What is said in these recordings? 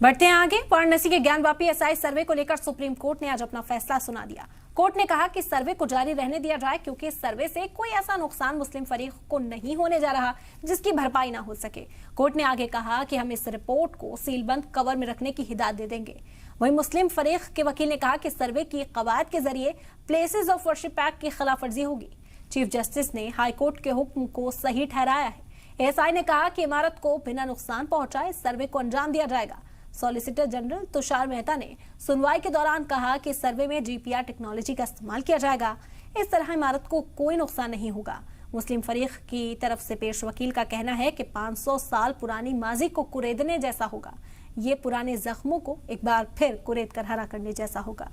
बढ़ते हैं आगे। वाराणसी के ज्ञानवापी एसआई सर्वे को लेकर सुप्रीम कोर्ट ने आज अपना फैसला सुना दिया। कोर्ट ने कहा कि सर्वे को जारी रहने दिया जाए क्योंकि इस सर्वे से कोई ऐसा नुकसान मुस्लिम फरीक को नहीं होने जा रहा जिसकी भरपाई ना हो सके। कोर्ट ने आगे कहा कि हम इस रिपोर्ट को सीलबंद कवर में रखने की हिदायत दे देंगे। वहीं मुस्लिम फरीक के वकील ने कहा कि सर्वे की कवायद के जरिए प्लेसेस ऑफ वर्शिप एक्ट की खिलाफवर्जी होगी। चीफ जस्टिस ने हाईकोर्ट के हुक्म को सही ठहराया है। एएसआई ने कहा कि इमारत को बिना नुकसान पहुंचाए सर्वे को अंजाम दिया जाएगा। सॉलिसिटर जनरल तुषार मेहता ने सुनवाई के दौरान कहा कि सर्वे में जीपीआर टेक्नोलॉजी का इस्तेमाल किया जाएगा। इस तरह इमारत को कोई नुकसान नहीं होगा। मुस्लिम फरीक की तरफ से पेश वकील का कहना है कि 500 साल पुरानी माजी को कुरेदने जैसा होगा। ये पुराने जख्मों को एक बार फिर कुरेद कर हरा करने जैसा होगा।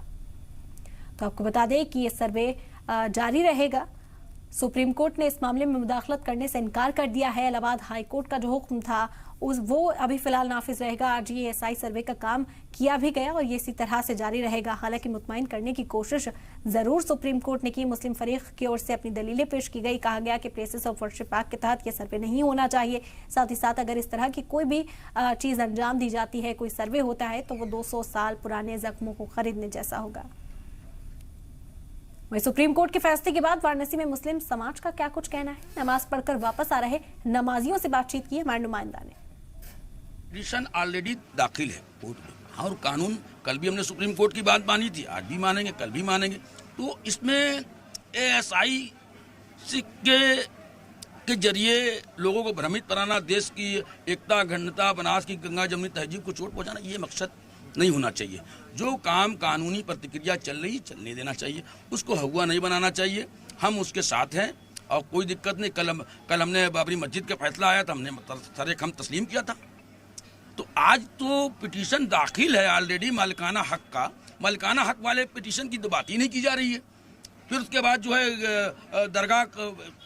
तो आपको बता दें कि ये सर्वे जारी रहेगा। सुप्रीम कोर्ट ने इस मामले में मुदाखलत करने से इनकार कर दिया है। इलाहाबाद हाई कोर्ट का जो हुक्म था वो अभी फिलहाल नाफिज रहेगा। आज ये एसआई सर्वे का काम किया भी गया और ये इसी तरह से जारी रहेगा। हालांकि मुतमईन करने की कोशिश जरूर सुप्रीम कोर्ट ने की। मुस्लिम फरीक की ओर से अपनी दलीलें पेश की गई। कहा गया कि प्लेसेस ऑफ वर्शिप एक्ट के तहत ये सर्वे नहीं होना चाहिए। साथ ही साथ अगर इस तरह की कोई भी चीज अंजाम दी जाती है, कोई सर्वे होता है, तो वो 200 साल पुराने जख्मों को खरीदने जैसा होगा। वहीं सुप्रीम कोर्ट के फैसले के बाद वाराणसी में मुस्लिम समाज का क्या कुछ कहना है, नमाज पढ़कर वापस आ रहे नमाजियों से बातचीत की हमारे नुमाइंदा ने। पिटीशन ऑलरेडी दाखिल है कोर्ट में और कानून कल भी हमने सुप्रीम कोर्ट की बात मानी थी, आज भी मानेंगे, कल भी मानेंगे। तो इसमें एएसआई के जरिए लोगों को भ्रमित कराना, देश की एकता, अखंडता, बनास की गंगा जमुनी तहजीब को चोट पहुंचाना, ये मकसद नहीं होना चाहिए। जो काम कानूनी प्रतिक्रिया चल रही चलने देना चाहिए, उसको हुआ नहीं बनाना चाहिए। हम उसके साथ हैं और कोई दिक्कत नहीं। कल हमने बाबरी मस्जिद का फैसला आया था, हमने सरेखम तस्लीम किया था। तो आज तो पिटीशन दाखिल है ऑलरेडी मालिकाना हक का। मालिकाना हक वाले पिटीशन की तो बात ही नहीं की जा रही है। फिर उसके बाद जो है दरगाह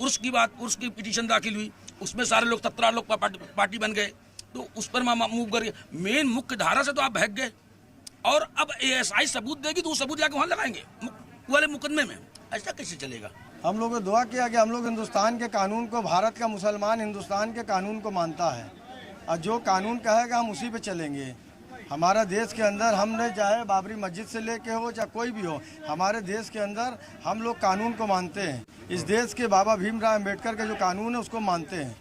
उर्स की पिटीशन दाखिल हुई, उसमें सारे लोग 17 लोग पार्टी बन गए। तो उस पर मूव कर मेन मुख्य धारा से तो आप भाग गए और अब एएसआई सबूत देगी तो वो सबूत जाके वहां लगाएंगे वाले मुकदमे में। ऐसा कैसे चलेगा? हम लोगों ने दुआ किया कि हम लोग हिंदुस्तान के कानून को, भारत का मुसलमान हिंदुस्तान के कानून को मानता है और जो कानून कहेगा हम उसी पे चलेंगे। हमारा देश के अंदर हमने चाहे बाबरी मस्जिद से लेके हो चाहे कोई भी हो, हमारे देश के अंदर हम लोग कानून को मानते हैं। इस देश के बाबा भीमराव अम्बेडकर के जो कानून है उसको मानते हैं।